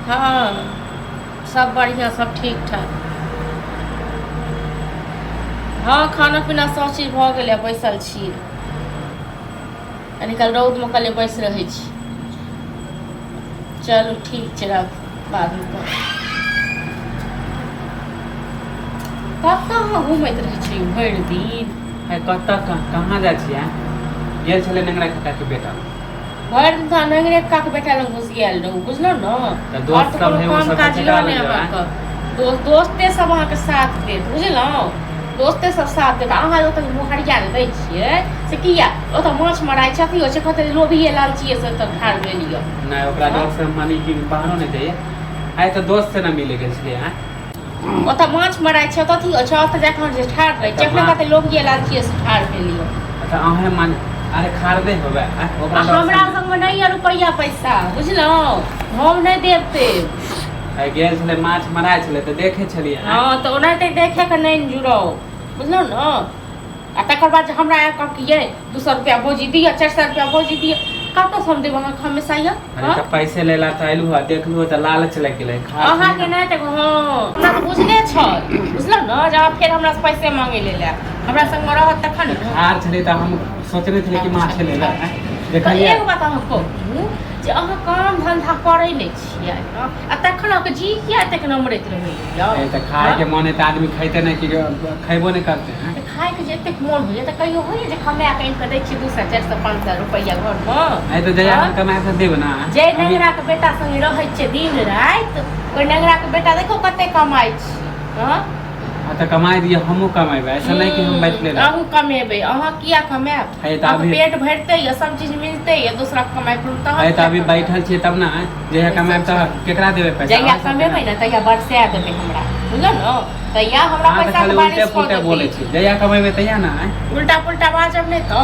हाँ सब बढ़िया, सब ठीक ठाक। हाँ खाना पीना सब चीज भऽ गेलै, बैसल छियै। कल रौद में कल बैस रहे छी। चलू ठीक छै, रख बाद में कहाँ घूमैत रहे छी भरि दिन। कहाँ जाइ छियै? गेल छलै नंगरा काका के बेटा। भरि दिन तो नंगरे काका के बेटा लग घुस गेल रहू, बुझलो न। दोस्त सब है वो सब दोस्ते सब अहाँ के साथ देत, बुझलहुँ। दोस्ते सब साथ देत। अहाँ ओतऽ मुहरिया दै छियै से किया? ओतऽ माछ मराइ छै, अथी होइ छै, कहते लोभिये लालचिए से तऽ ठाड़ गेलियै। नहीं ओकरा दोस्त से मानी कि बाहरो नहीं दैए। आइ तऽ दोस्त से ना मिले गेल छलियै। ओतऽ माछ मराइ छै, अथी होइ छै, ओतऽ जाकऽ जे ठाड़ रहै छै, अपने कहते लोभिये लालचिए से ठाड़ गेलियै। अच्छा अहाँ मान अरे खार दे होबे ओकरा हमरा संग में नहीं है रुपया पैसा, बुझलहुँ। हम नहीं देते। आइ गेल छलै माछ मराइ छलै तऽ देखे छलियै। हाँ तऽ ओनाहिते देखे के नहीं जुड़ो, बुझलहुँ न। आ तकर बाद हमरा आब कह कि ये 200 रुपया भोजी दिया, 400 रुपया भोजी दिया, कतऽ से हम देब अहाँ हमेशा ये? अरे तऽ पैसे लेला तऽ अइलू आ देखलू तऽ लालच लग गेलै। अहाँ के नहीं तऽ हाँ हमरा तऽ बुझले छै, बुझलहुँ न। जब फेर हमरा से पैसे मांगे ले हमरा संग में रहत तखन न। हार छलै तऽ हम सोचने छलियै कि माछ ले ला। देखलिए एक बात अहाँ कहू जे अहाँ काम धंधा करै नहीं छियै आ तखन अहाँके जी किया एतेक नमरैत रहैया? तऽ खाए के मन है तऽ आदमी खैते नहीं कि खैबो नहीं करते हैं। खाए के जे एतेक मोन होइए तऽ कहियो होइए जे कमाए के आनि कऽ दै छियै 200 400 500 रुपया घर में? आइ तऽ जया कमाए के देब ना। जे नगरा के बेटा संगे रहै छै दिन रात, ओइ नगरा के बेटा देखो कते कमाइ छै। हां तऽ कमाई दिए हमहूँ कमेबै, ऐसा नहीं कि हम बैठले रह। अहूँ कमेबै, अहाँ किया कमाएब? अहाँ पेट भरते या सब चीज मिलते या दूसरा कमाई पर है तऽ अभी बैठल छियै तब ना। जहिया कमाएब तऽ केकरा देबै पैसा? जहिया कमेबै ना तहिया बरसा देबै हमरा, बुझल न। तहिया हमरा पैसा के बारिश उल्टे पुल्टे बोलै छी। जहिया कमेबै तहिया ना। उल्टा पुल्टा बाजब नहीं तो।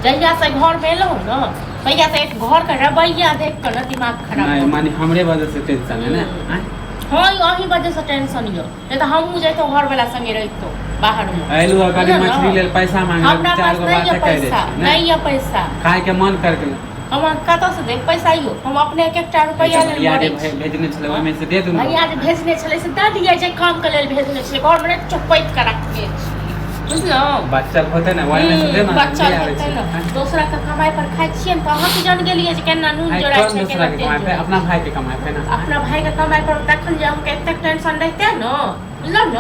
जहिया से घर में एलहुँ न तहिया से एक घर के रवैया देख कर न दिमाग खराब। नहीं मानी हमरे वजह से टेंशन है ना। हाँ अही वजह से टेंशन यो, नहीं तो हमहू जैतो घर वाला संगे रहितो बाहर में। आइलू अगर मछली लेल पैसा मांगे हमरा पास नहीं है पैसा, नहीं है पैसा। खाए के मन कर गेल हम कतऽ से देब पैसा यो? हम अपने 1-1 रुपया लेल याद भेजने छले ओइ में से दे दूं। भैया जे भेजने छले से दे दिए, जे काम के लेल भेजने छले घर में चुपैत के रखिए, बुझलहुँ। बच्चा होते ना ओइ में से दे ना। बच्चा होते ना दूसरा के कमाई पर खाइ छियै त अहाँ के जान गेलिए जे केना नून जोड़ाइ छै, दूसरा के कमाई पे अपना भाई के कमाई पे ना। अपना भाई के कमाई पर तखन जे हमके एतेक टेंशन रहते न, बुझलहुँ न।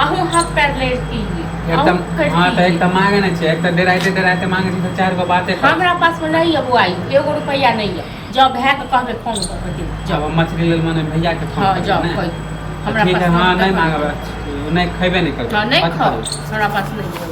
अहूँ हाथ पैर लेती एकदम। हाँ तो एकदम मांगे नहीं चाहिए, एक तो डराइते मांगे छी तो 4 गो बातें। हमरा पास में नहीं है बुआई, 1 रुपया नहीं है। जब है तो कहबे फोन कर के दे। जब मछली लेल माने भैया के फोन कर। जब कोई हमरा ठीक पास है। हाँ नहीं मांगब, नहीं खैबे नहीं करब। नहीं खाओ, हमरा पास नहीं है।